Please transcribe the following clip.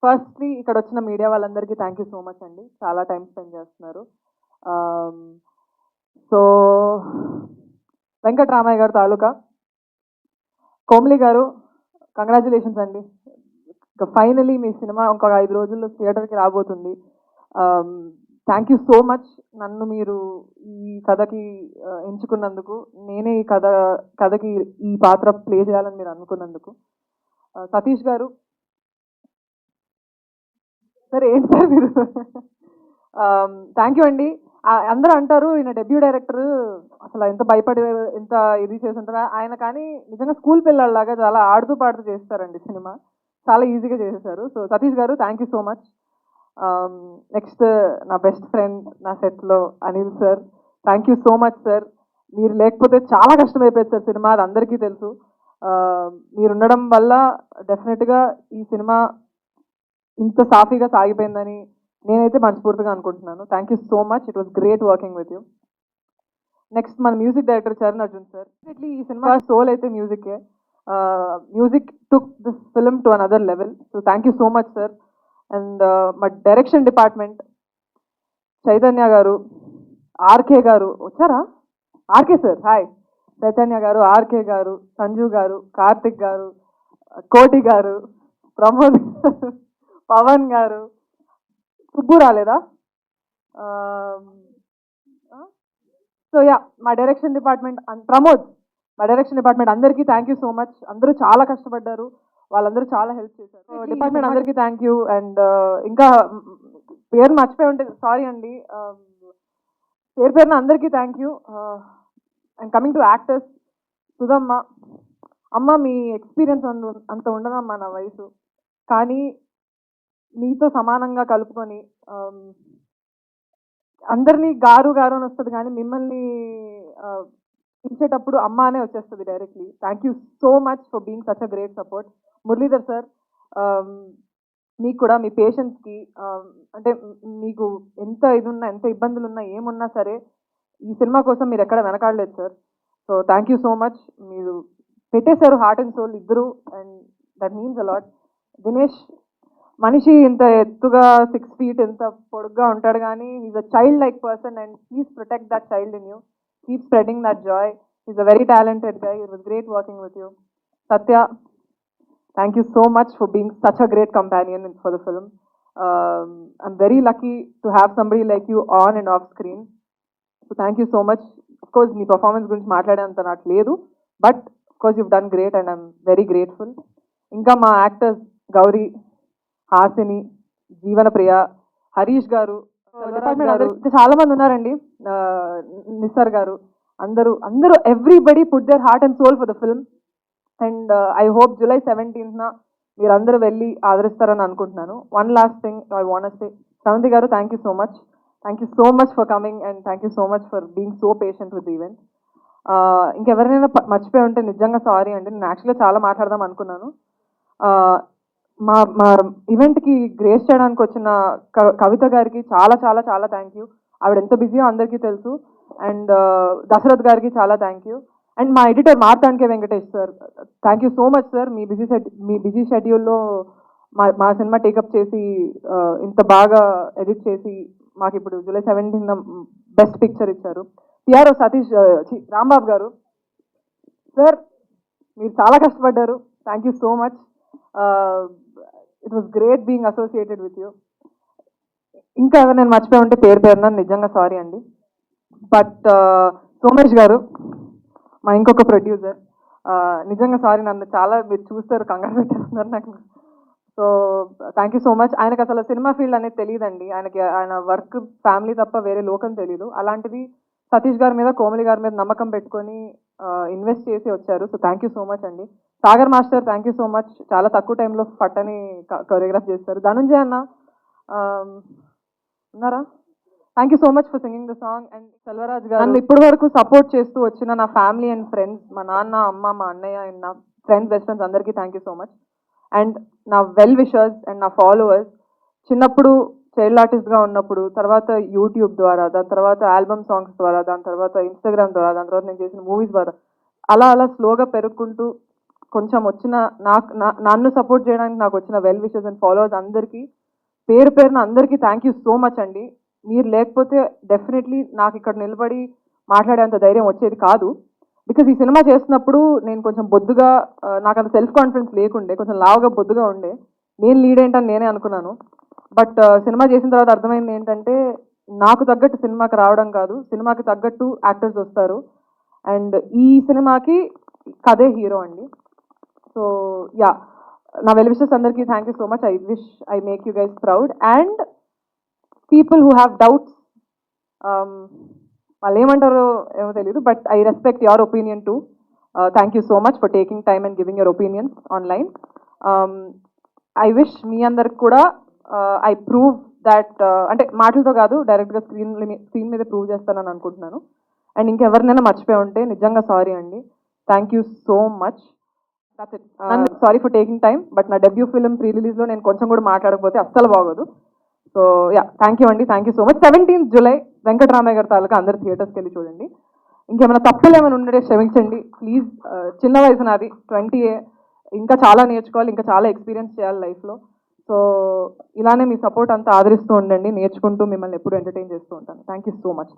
Firstly ఇక్కడ వచ్చిన media వాళ్ళందరికీ థ్యాంక్ యూ సో మచ్ అండి. చాలా టైం స్పెండ్ చేస్తున్నారు. సో వెంకటరామయ్య గారు తాలూకా కోమ్లీ గారు, కంగ్రాచులేషన్స్ అండి. ఇంకా ఫైనలీ మీ సినిమా ఇంకొక 5 రోజుల్లో థియేటర్కి రాబోతుంది. థ్యాంక్ యూ సో మచ్ నన్ను మీరు ఈ కథకి ఎంచుకున్నందుకు, నేనే ఈ కథకి ఈ పాత్ర ప్లే చేయాలని మీరు అనుకున్నందుకు. సతీష్ గారు, సరే ఏంటి సార్ మీరు, థ్యాంక్ యూ అండి. అందరూ అంటారు ఈయన డెబ్యూ డైరెక్టర్, అసలు ఎంత భయపడి ఎంత ఇది చేసి ఉంటారా ఆయన, కానీ నిజంగా స్కూల్ పిల్లల్లాగా చాలా ఆడుతూ పాడుతూ చేస్తారండి సినిమా. చాలా ఈజీగా చేసేసారు. సో సతీష్ గారు thank you so much. Next నా బెస్ట్ ఫ్రెండ్ నా సెట్లో Anil sir, thank you so much sir. మీరు లేకపోతే చాలా కష్టమైపోయింది సార్ సినిమా, అది అందరికీ తెలుసు. మీరు ఉండడం వల్ల డెఫినెట్గా ఈ సినిమా ఇంత సాఫీగా సాగిపోయిందని నేనైతే మనస్ఫూర్తిగా అనుకుంటున్నాను. Thank you so much, it was great working with you. Next మన music director Charan Arjun sir. Definitely ఈ సినిమా సోల్ అయితే మ్యూజికే. Music took this film to another level. So thank you so much sir. And మా direction department Chaitanya గారు, RK గారు వచ్చారా, RK sir hi, Chaitanya గారు, RK గారు, సంజు గారు, కార్తిక్ గారు, కోటి గారు, ప్రమోద్ గారు, పవన్ గారు, సుబ్బు రాలేదా, సో యా మా డైరెక్షన్ డిపార్ట్మెంట్, ప్రమోద్, మా డైరెక్షన్ డిపార్ట్మెంట్ అందరికీ థ్యాంక్ యూ సో మచ్. అందరూ చాలా కష్టపడ్డారు, వాళ్ళందరూ చాలా హెల్ప్ చేశారు. డిపార్ట్మెంట్ అందరికీ థ్యాంక్ యూ. అండ్ ఇంకా పేరు మర్చిపోయి ఉంటే సారీ అండి. పేరున అందరికీ thank you. And coming to actors, Sudhamma అమ్మ, మీ ఎక్స్పీరియన్స్ అంత ఉండదమ్మా నా వయసు, కానీ మీతో సమానంగా కలుపుకొని అందరినీ గారు గారు అని వస్తుంది, కానీ మిమ్మల్ని పిలిచేటప్పుడు అమ్మ అనే వచ్చేస్తుంది directly. Thank you so much for being such a great support. Muralidhar sir, మీకు కూడా మీ పేషెన్స్కి, అంటే మీకు ఎంత ఇది ఉన్నా, ఎంత ఇబ్బందులు ఉన్నా, ఏమున్నా సరే ఈ సినిమా కోసం మీరు ఎక్కడ వెనకాడలేదు sir. So thank you so much. మీరు పెట్టేశారు హార్ట్ అండ్ సోల్ ఇద్దరు, and that means a lot. Dinesh, మనిషి ఇంత ఎత్తుగా 6 feet ఎంత పొడుగ్గా ఉంటాడు, కానీ is a child like person, and please protect that child in you. Keep spreading that joy. Is a very talented guy. It was great working with you. Satya, thank you so much for being such a great companion for the film. I'm very lucky to have somebody like you on and off screen. So thank you so much. Of course, me performance గురించి మాట్లాడేంత నాకు లేదు, but of course you've done great and I'm very grateful. ఇంకా మా actors Gauri, Hasini, జీవన ప్రియ, హరీష్ గారు, చాలా మంది ఉన్నారండి, నిస్సార్ గారు, అందరూ everybody put their heart and soul for the film. And I hope July 17th మీరందరూ వెళ్ళి ఆదరిస్తారని అనుకుంటున్నాను. One last thing I want say, Sravanthi గారు thank you so much. Thank you so much for coming and thank you so much for being so patient with event. ఇంకెవరినైనా మర్చిపోయి ఉంటే నిజంగా sorry అండి. నేను యాక్చువల్గా చాలా మాట్లాడదాం అనుకున్నాను. మా మా ఈవెంట్కి గ్రేస్ చేయడానికి వచ్చిన కవిత గారికి చాలా చాలా చాలా థ్యాంక్ యూ. ఆవిడ ఎంత బిజీయో అందరికీ తెలుసు. అండ్ దశరథ్ గారికి చాలా థ్యాంక్ యూ. అండ్ మా editor Marthand K Venkatesh sir, thank you so much sir. మీ బిజీ షెడ్యూల్లో మా సినిమా టేకప్ చేసి ఇంత బాగా ఎడిట్ చేసి మాకు ఇప్పుడు July 17th బెస్ట్ పిక్చర్ ఇచ్చారు. పిఆర్ఓ సతీష్, రాంబాబు గారు సార్, మీరు చాలా కష్టపడ్డారు. Thank you so much. It was great being associated with you. ఇంకా ఎవరు నేను మర్చిపోయి ఉంటే పేరున నిజంగా సారీ అండి. బట్ సోమేష్ గారు, మా ఇంకొక ప్రొడ్యూసర్, నిజంగా సారీ, నన్ను చాలా మీరు చూస్తారు, కంగారు పెట్టేస్తున్నారు నాకు. So thank you so much. ఆయనకు అసలు సినిమా ఫీల్డ్ అనేది తెలియదండి. ఆయన వర్క్, ఫ్యామిలీ తప్ప వేరే లోకం తెలియదు. అలాంటిది సతీష్ గారి మీద, కోమలి గారి మీద నమ్మకం పెట్టుకొని ఇన్వెస్ట్ చేసి వచ్చారు. So thank you so much అండి. Sagar master, thank you so much. చాలా తక్కువ టైంలో పట్టని కొరియోగ్రాఫ్ చేస్తారు. ధనుంజయ్ అన్న ఉన్నారా, thank you so much for singing the song. And Selvaraj గారు, నన్ను ఇప్పటి వరకు సపోర్ట్ చేస్తూ వచ్చిన నా ఫ్యామిలీ అండ్ ఫ్రెండ్స్, మా నాన్న, అమ్మ, మా అన్నయ్య అండ్ నా ఫ్రెండ్స్, బెస్ట్ ఫ్రెండ్స్ అందరికీ thank you so much. And నా వెల్ విషర్స్ అండ్ నా ఫాలోవర్స్, చిన్నప్పుడు చైల్డ్ ఆర్టిస్ట్గా ఉన్నప్పుడు, తర్వాత యూట్యూబ్ ద్వారా, దాని తర్వాత ఆల్బమ్ సాంగ్స్ ద్వారా, దాని తర్వాత ఇన్స్టాగ్రామ్ ద్వారా, దాని తర్వాత నేను చేసిన మూవీస్ ద్వారా, అలా స్లోగా పెరుగుకుంటూ కొంచెం వచ్చిన నన్ను సపోర్ట్ చేయడానికి నాకు వచ్చిన వెల్ విషెస్ అండ్ ఫాలోవర్స్ అందరికీ పేరు పేరున అందరికీ థ్యాంక్ యూ సో మచ్ అండి. మీరు లేకపోతే డెఫినెట్లీ నాకు ఇక్కడ నిలబడి మాట్లాడేంత ధైర్యం వచ్చేది కాదు. బికాజ్ ఈ సినిమా చేస్తున్నప్పుడు నేను కొంచెం బొద్దుగా, నాకు అంత సెల్ఫ్ కాన్ఫిడెన్స్ లేకుండే, కొంచెం లావుగా బొద్దుగా ఉండే. నేను లీడ్ ఏంటని నేనే అనుకున్నాను. బట్ సినిమా చేసిన తర్వాత అర్థమైంది ఏంటంటే నాకు తగ్గట్టు సినిమాకి రావడం కాదు, సినిమాకి తగ్గట్టు యాక్టర్స్ వస్తారు. అండ్ ఈ సినిమాకి కథే హీరో అండి. సో యా, నా వెల్ విషెస్ అందరికీ thank you so much. I wish I make you guys proud. And people who have doubts, వాళ్ళు ఏమంటారో ఏమో తెలియదు, but I respect your opinion too. Thank you so much for taking time and giving your opinions online. I wish మీ అందరికి కూడా I prove that, అంటే మాటలతో కాదు, డైరెక్ట్గా స్క్రీన్ మీద ప్రూవ్ చేస్తానని అనుకుంటున్నాను. అండ్ ఇంకెవరినైనా మర్చిపోయి ఉంటే నిజంగా సారీ అండి. Thank you so much. Sorry for taking time. But నా డెబ్యూ ఫిల్మ్ ప్రీ రిలీజ్లో నేను కొంచెం కూడా మాట్లాడకపోతే అస్సలు బాగోదు. సో యా, థ్యాంక్ యూ అండి, thank you so much. 17th July Venkataramaiah గారి తాలూకా అందరు థియేటర్స్కి వెళ్ళి చూడండి. ఇంకేమైనా తప్పులు ఏమైనా ఉండే క్షమించండి ప్లీజ్. చిన్న వయసు నాది 20. ఇంకా చాలా నేర్చుకోవాలి, ఇంకా చాలా ఎక్స్పీరియన్స్ చేయాలి లైఫ్లో. సో ఇలానే మీ సపోర్ట్ అంతా ఆదరిస్తూ ఉండండి. నేర్చుకుంటూ మిమ్మల్ని ఎప్పుడు ఎంటర్టైన్ చేస్తూ ఉంటాను. Thank you so much.